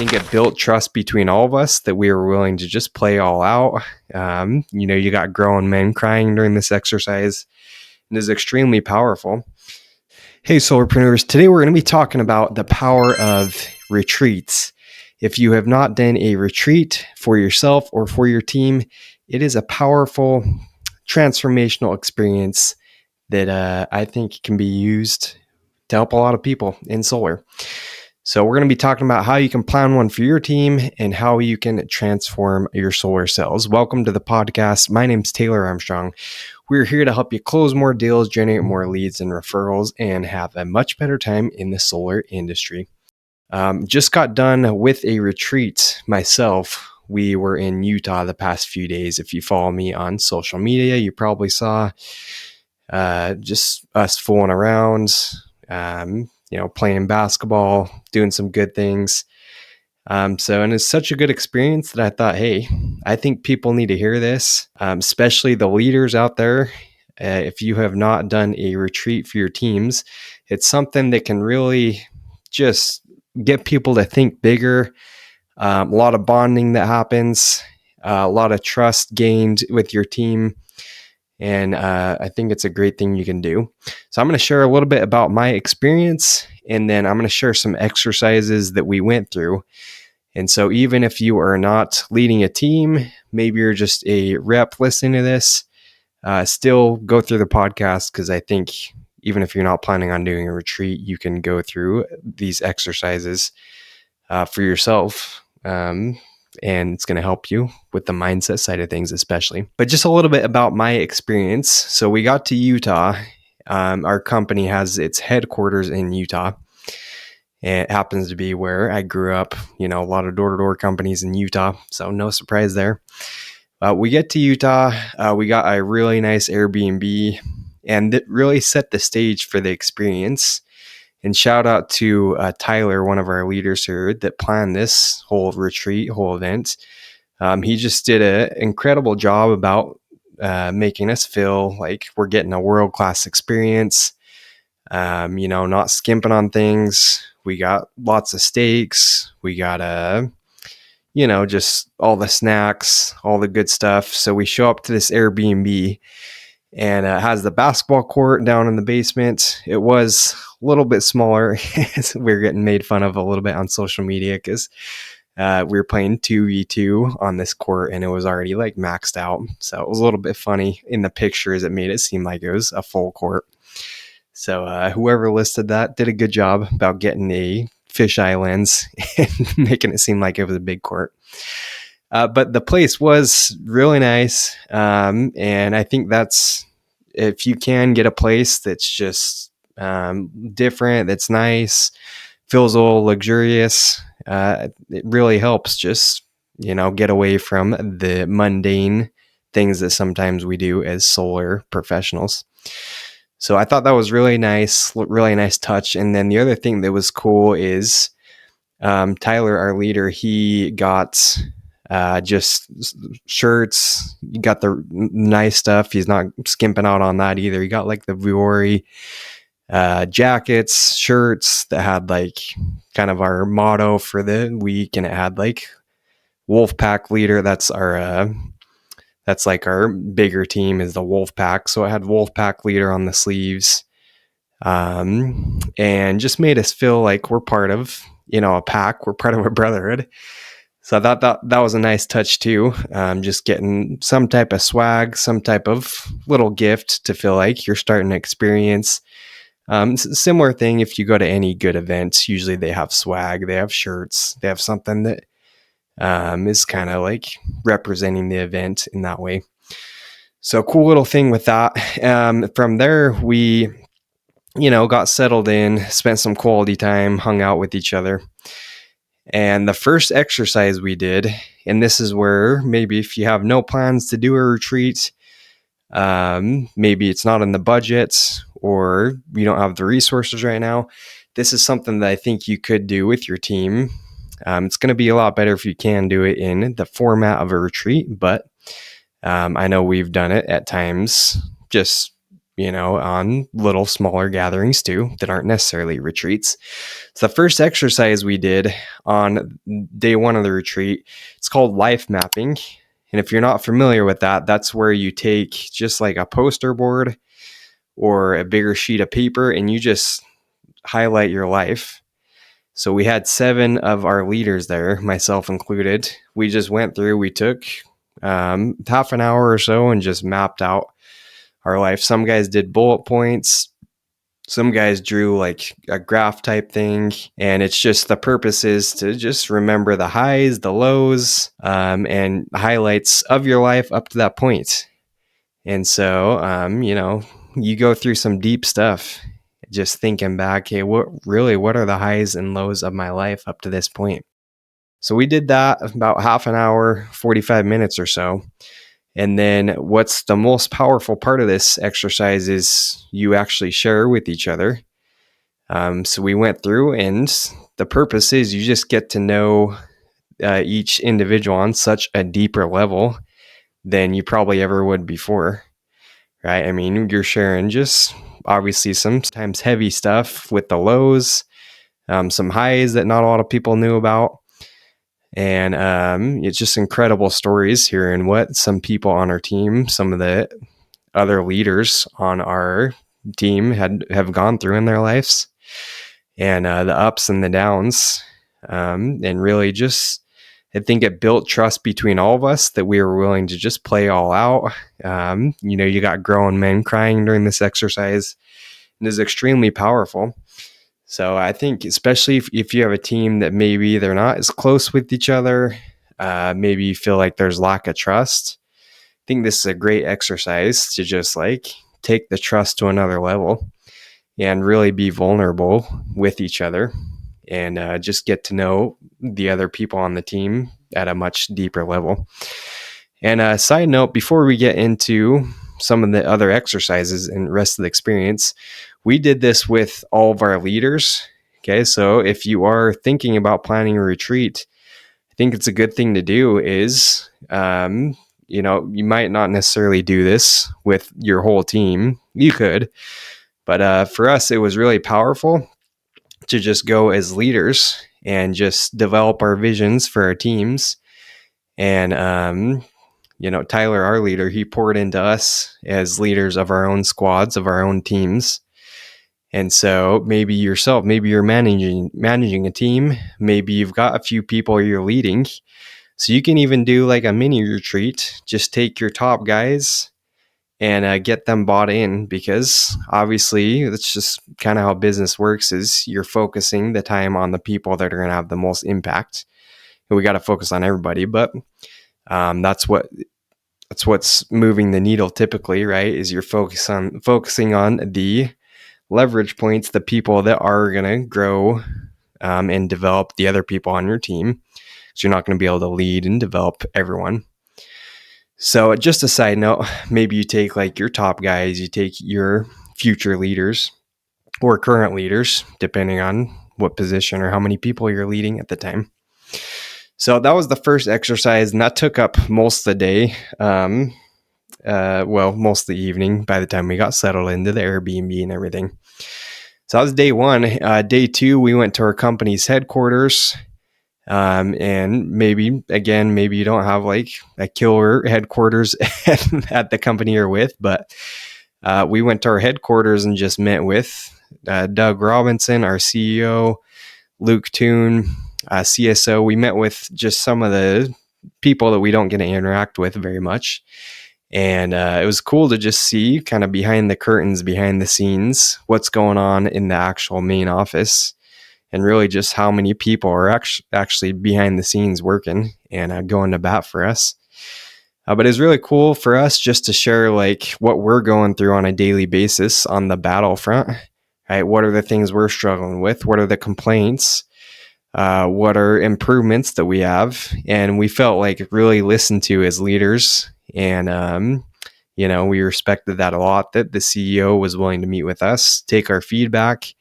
think it built trust between all of us that we were willing to just play all out. You got grown men crying during this exercise. It is extremely powerful. Hey, Solarpreneurs, today we're going to be talking about the power of retreats. If you have not done a retreat for yourself or for your team, it is a powerful transformational experience that I think can be used to help a lot of people in solar. So we're going to be talking about how you can plan one for your team and how you can transform your solar cells. Welcome to the podcast. My name's Taylor Armstrong. We're here to help you close more deals, generate more leads and referrals, and have a much better time in the solar industry. Just got done with a retreat myself. We were in Utah the past few days. If you follow me on social media, you probably saw just us fooling around, playing basketball, doing some good things. And it's such a good experience that I thought, hey, I think people need to hear this, especially the leaders out there. If you have not done a retreat for your teams, it's something that can really just get people to think bigger. A lot of bonding that happens, a lot of trust gained with your team. And I think it's a great thing you can do. So I'm going to share a little bit about my experience, and then I'm going to share some exercises that we went through. And so even if you are not leading a team, maybe you're just a rep listening to this, still go through the podcast, because I think even if you're not planning on doing a retreat, you can go through these exercises for yourself. And it's going to help you with the mindset side of things, especially. But just a little bit about my experience. So we got to Utah. Our company has its headquarters in Utah. And it happens to be where I grew up, a lot of door-to-door companies in Utah. So no surprise there. We get to Utah. We got a really nice Airbnb, and it really set the stage for the experience. And shout out to Tyler, one of our leaders here that planned this whole retreat, whole event. He just did an incredible job about making us feel like we're getting a world-class experience, not skimping on things. We got lots of steaks. We got, just all the snacks, all the good stuff. So we show up to this Airbnb, and it has the basketball court down in the basement. It was a little bit smaller. We're getting made fun of a little bit on social media because we were playing 2v2 on this court, and it was already like maxed out. So it was a little bit funny in the pictures. It made it seem like it was a full court. So whoever listed that did a good job about getting a fisheye lens and making it seem like it was a big court. But the place was really nice. And I think that's, if you can get a place that's just different, that's nice, feels a little luxurious, it really helps just, get away from the mundane things that sometimes we do as solar professionals. So I thought that was really nice touch. And then the other thing that was cool is Tyler, our leader, he got just shirts. You got the nice stuff. He's not skimping out on that either. He got like the Vuori jackets, shirts that had like kind of our motto for the week, and it had like Wolfpack leader. That's like our bigger team is the Wolfpack. So it had Wolfpack leader on the sleeves, and just made us feel like we're part of a pack. We're part of a brotherhood. So I thought that was a nice touch too. Just getting some type of swag, some type of little gift to feel like you're starting to experience. Similar thing if you go to any good events, usually they have swag, they have shirts, they have something that is kind of like representing the event in that way. So cool little thing with that. From there, we, got settled in, spent some quality time, hung out with each other. And the first exercise we did, and this is where maybe if you have no plans to do a retreat, maybe it's not in the budget or you don't have the resources right now, this is something that I think you could do with your team. It's going to be a lot better if you can do it in the format of a retreat, but I know we've done it at times, just, on little smaller gatherings too that aren't necessarily retreats. So the first exercise we did on day one of the retreat, it's called life mapping. And if you're not familiar with that, that's where you take just like a poster board or a bigger sheet of paper and you just highlight your life. So we had 7 of our leaders there, myself included. We just went through, we took half an hour or so and just mapped out our life. Some guys did bullet points. Some guys drew like a graph type thing. And it's just the purpose is to just remember the highs, the lows, and highlights of your life up to that point. And so, you go through some deep stuff, just thinking back, hey, what are the highs and lows of my life up to this point? So we did that about half an hour, 45 minutes or so. And then what's the most powerful part of this exercise is you actually share with each other. So we went through, and the purpose is you just get to know each individual on such a deeper level than you probably ever would before, right? I mean, you're sharing just obviously sometimes heavy stuff with the lows, some highs that not a lot of people knew about. And it's just incredible stories hearing what some people on our team, some of the other leaders on our team have gone through in their lives, and the ups and the downs. And really just, I think it built trust between all of us that we were willing to just play all out. You got grown men crying during this exercise, and it's extremely powerful. So I think especially if you have a team that maybe they're not as close with each other, maybe you feel like there's lack of trust, I think this is a great exercise to just like take the trust to another level and really be vulnerable with each other and just get to know the other people on the team at a much deeper level. And a side note, before we get into some of the other exercises and rest of the experience, we did this with all of our leaders. Okay, so if you are thinking about planning a retreat, I think it's a good thing to do is, you might not necessarily do this with your whole team. You could, but for us, it was really powerful to just go as leaders and just develop our visions for our teams. And, Tyler, our leader, he poured into us as leaders of our own squads, of our own teams. And so maybe yourself, maybe you're managing a team, maybe you've got a few people you're leading. So you can even do like a mini retreat, just take your top guys and get them bought in, because obviously that's just kind of how business works, is you're focusing the time on the people that are going to have the most impact. And we got to focus on everybody, but that's what's moving the needle typically, right? Is you're focusing on the leverage points, the people that are going to grow and develop the other people on your team. So you're not going to be able to lead and develop everyone. So just a side note, maybe you take like your top guys, you take your future leaders or current leaders, depending on what position or how many people you're leading at the time. So that was the first exercise, and that took up most of the day. Most of the evening by the time we got settled into the Airbnb and everything. So that was day one. Day two, we went to our company's headquarters. And maybe you don't have like a killer headquarters at the company you're with, but we went to our headquarters and just met with Doug Robinson, our CEO, Luke Toon, CSO. We met with just some of the people that we don't get to interact with very much. And it was cool to just see kind of behind the curtains, behind the scenes, what's going on in the actual main office, and really just how many people are actually behind the scenes working and going to bat for us. But it's really cool for us just to share like what we're going through on a daily basis on the battlefront, right? What are the things we're struggling with? What are the complaints? What are improvements that we have? And we felt like really listened to as leaders. And, we respected that a lot, that the CEO was willing to meet with us, take our feedback,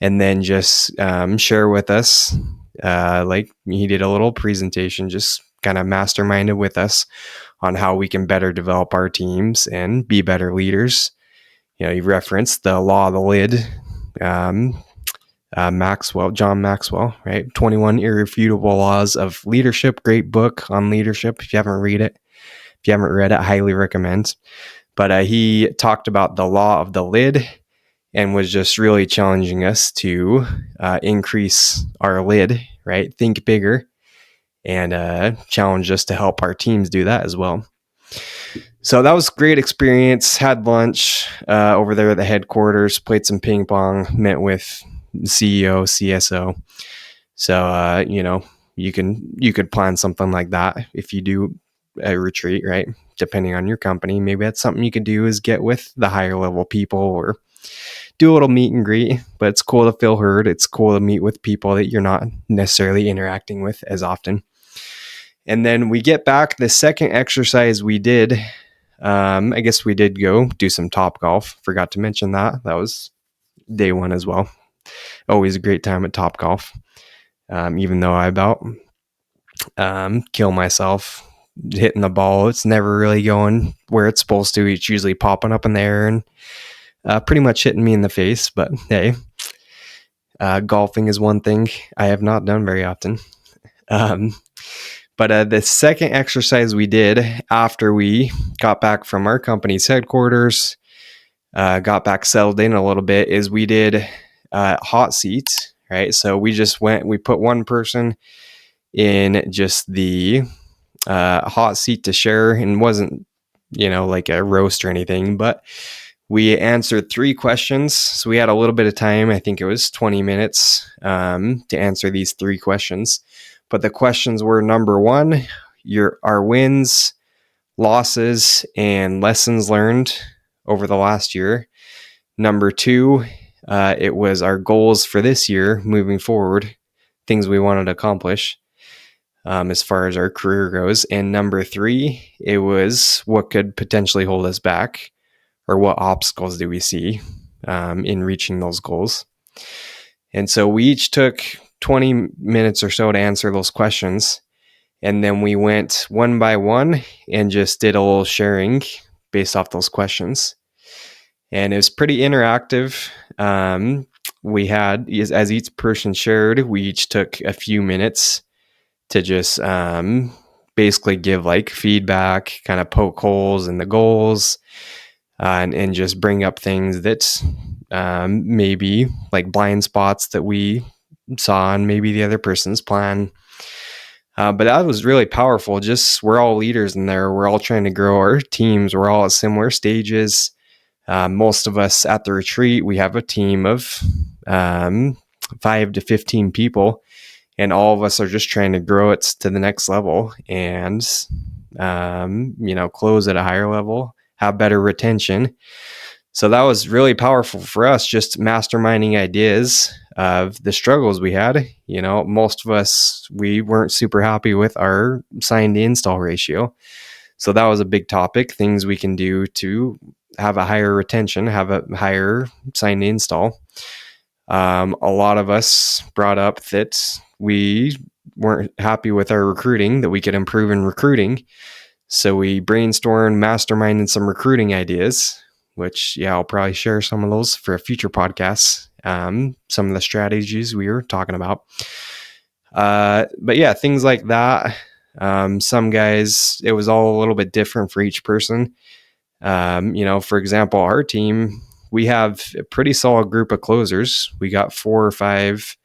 and then just share with us. Like he did a little presentation, just kind of masterminded with us on how we can better develop our teams and be better leaders. You referenced the law of the lid, John Maxwell, right? 21 Irrefutable Laws of Leadership. Great book on leadership. If you haven't read it, highly recommend. But he talked about the law of the lid and was just really challenging us to increase our lid, right? Think bigger, and challenge us to help our teams do that as well. So that was a great experience. Had lunch over there at the headquarters, played some ping pong, met with the CEO, CSO. So you could plan something like that if you do a retreat, right? Depending on your company, maybe that's something you could do, is get with the higher level people or do a little meet and greet. But it's cool to feel heard. It's cool to meet with people that you're not necessarily interacting with as often. And then we get back. The second exercise we did, I guess we did go do some Top Golf. Forgot to mention that. That was day one as well. Always a great time at Top Golf. Even though I about kill myself hitting the ball. It's never really going where it's supposed to. It's usually popping up in the air and pretty much hitting me in the face. But hey, golfing is one thing I have not done very often. But the second exercise we did after we got back from our company's headquarters, got back settled in a little bit, is we did hot seats, right? So we put one person in just the hot seat to share, and wasn't, like a roast or anything, but we answered 3 questions. So we had a little bit of time. I think it was 20 minutes to answer these 3 questions. But the questions were: number 1, our wins, losses, and lessons learned over the last year. Number 2, it was our goals for this year moving forward, things we wanted to accomplish as far as our career goes. And number 3, it was what could potentially hold us back, or what obstacles do we see in reaching those goals. And so we each took 20 minutes or so to answer those questions. And then we went one by one and just did a little sharing based off those questions. And it was pretty interactive. We had, as each person shared, we each took a few minutes to just basically give like feedback, kind of poke holes in the goals, and just bring up things that maybe like blind spots that we saw on maybe the other person's plan. But that was really powerful. Just, we're all leaders in there. We're all trying to grow our teams. We're all at similar stages. Most of us at the retreat, we have a team of 5 to 15 people, and all of us are just trying to grow it to the next level and, close at a higher level, have better retention. So that was really powerful for us, just masterminding ideas of the struggles we had. Most of us, we weren't super happy with our sign to install ratio. So that was a big topic, things we can do to have a higher retention, have a higher sign to install. A lot of us brought up that we weren't happy with our recruiting, that we could improve in recruiting. So we brainstormed, masterminded some recruiting ideas, which, I'll probably share some of those for a future podcast. Some of the strategies we were talking about. But yeah, things like that. Some guys, it was all a little bit different for each person. For example, our team, we have a pretty solid group of closers. We got 4 or 5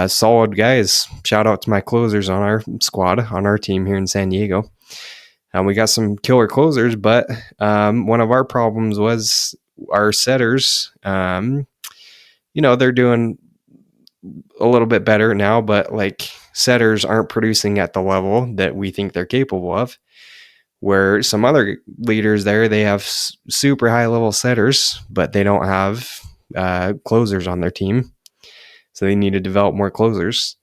solid guys. Shout out to my closers on our squad, on our team here in San Diego. We got some killer closers, but one of our problems was our setters. They're doing a little bit better now, but like, setters aren't producing at the level that we think they're capable of. Where some other leaders there, they have super high level setters, but they don't have closers on their team. So they need to develop more closers.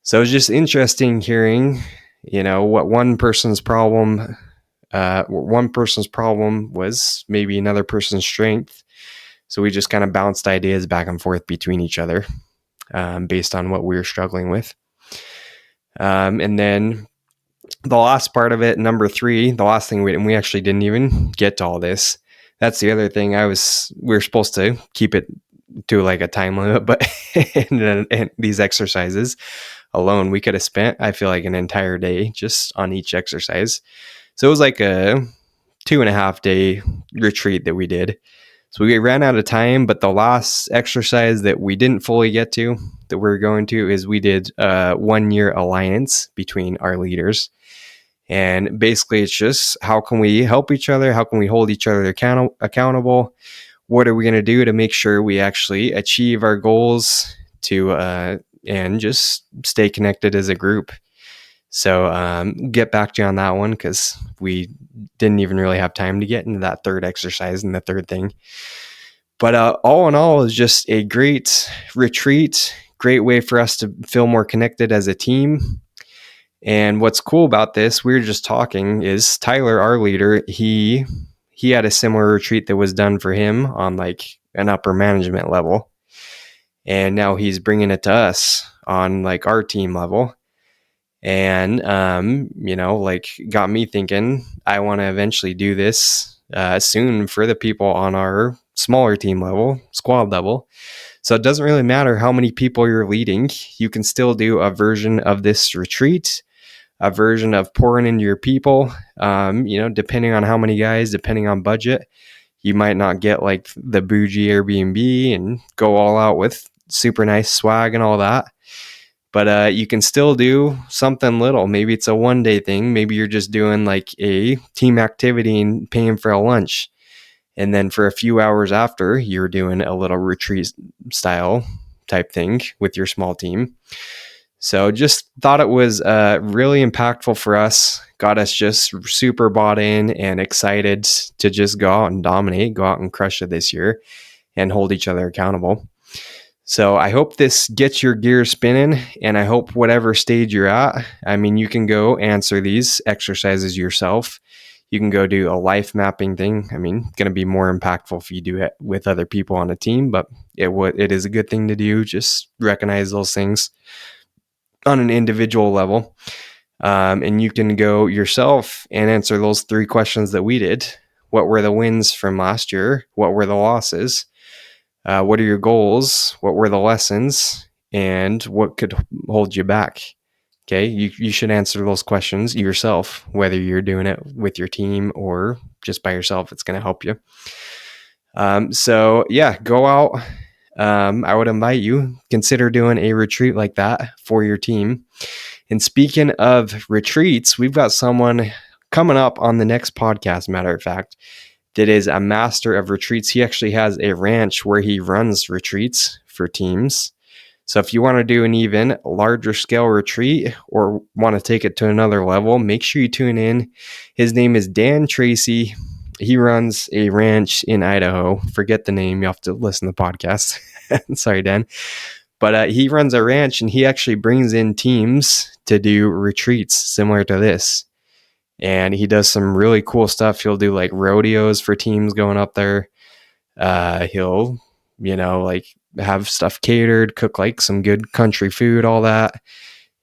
So it's just interesting hearing, what one person's problem was maybe another person's strength. So we just kind of bounced ideas back and forth between each other based on what we were struggling with. And then the last part of it, number 3, the last thing we actually didn't even get to all this. That's the other thing. We were supposed to keep it to like a time limit, but and these exercises alone, we could have spent, I feel like, an entire day just on each exercise. So it was like a 2.5 day retreat that we did. So we ran out of time, but the last exercise that we didn't fully get to that we're going to is we did a 1 year alliance between our leaders. And basically it's just how can we help each other? How can we hold each other accountable? What are we going to do to make sure we actually achieve our goals to and just stay connected as a group? So get back to you on that one because we didn't even really have time to get into that third exercise and the third thing. But all in all, it was just a great retreat, great way for us to feel more connected as a team. And what's cool about this, we were just talking, is Tyler, our leader, he had a similar retreat that was done for him on like an upper management level. And now he's bringing it to us on like our team level. And, like got me thinking, I want to eventually do this soon for the people on our smaller team level, squad level. So it doesn't really matter how many people you're leading. You can still do a version of this retreat, a version of pouring into your people. Depending on how many guys, depending on budget, you might not get like the bougie Airbnb and go all out with super nice swag and all that. But you can still do something little. Maybe it's a 1 day thing. Maybe you're just doing like a team activity and paying for a lunch. And then for a few hours after, you're doing a little retreat style type thing with your small team. So just thought it was really impactful for us. Got us just super bought in and excited to just go out and dominate, go out and crush it this year and hold each other accountable. So I hope this gets your gears spinning, and I hope whatever stage you're at, you can go answer these exercises yourself. You can go do a life mapping thing. Going to be more impactful if you do it with other people on a team, but it is a good thing to do. Just recognize those things on an individual level. And you can go yourself and answer those 3 questions that we did. What were the wins from last year? What were the losses? What are your goals? What were the lessons? And what could hold you back? Okay, you should answer those questions yourself, whether you're doing it with your team or just by yourself. It's going to help you. So yeah, go out. I would invite you, consider doing a retreat like that for your team. And speaking of retreats, we've got someone coming up on the next podcast, matter of fact, that is a master of retreats. He actually has a ranch where he runs retreats for teams. So if you want to do an even larger scale retreat or want to take it to another level, make sure you tune in. His name is Dan Tracy. He runs a ranch in Idaho. Forget the name. You have to listen to the podcast. Sorry, Dan. But he runs a ranch and he actually brings in teams to do retreats similar to this. And he does some really cool stuff. He'll do like rodeos for teams going up there. He'll, have stuff catered, cook like some good country food, all that.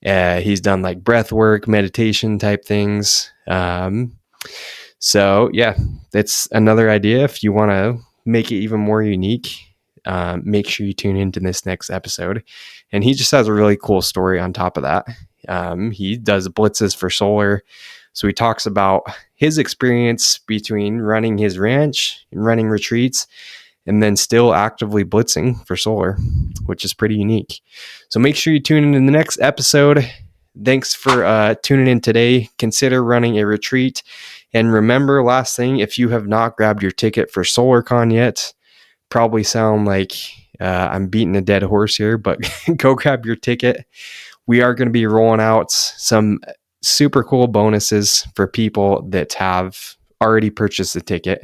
He's done like breath work, meditation type things. So yeah, that's another idea. If you want to make it even more unique, make sure you tune into this next episode. And he just has a really cool story on top of that. He does blitzes for solar. So he talks about his experience between running his ranch and running retreats and then still actively blitzing for solar, which is pretty unique. So make sure you tune in the next episode. Thanks for tuning in today. Consider running a retreat. And remember, last thing, if you have not grabbed your ticket for SolarCon yet, probably sound like I'm beating a dead horse here, but go grab your ticket. We are going to be rolling out some super cool bonuses for people that have already purchased the ticket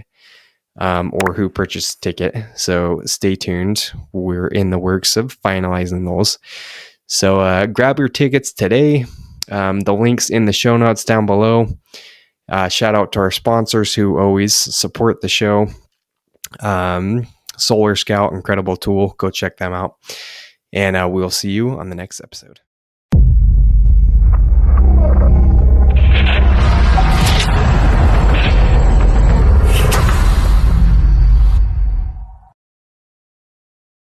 or who purchased the ticket. So stay tuned. We're in the works of finalizing those. So grab your tickets today. The link's in the show notes down below. Shout out to our sponsors who always support the show. Solar Scout, incredible tool. Go check them out. And we'll see you on the next episode.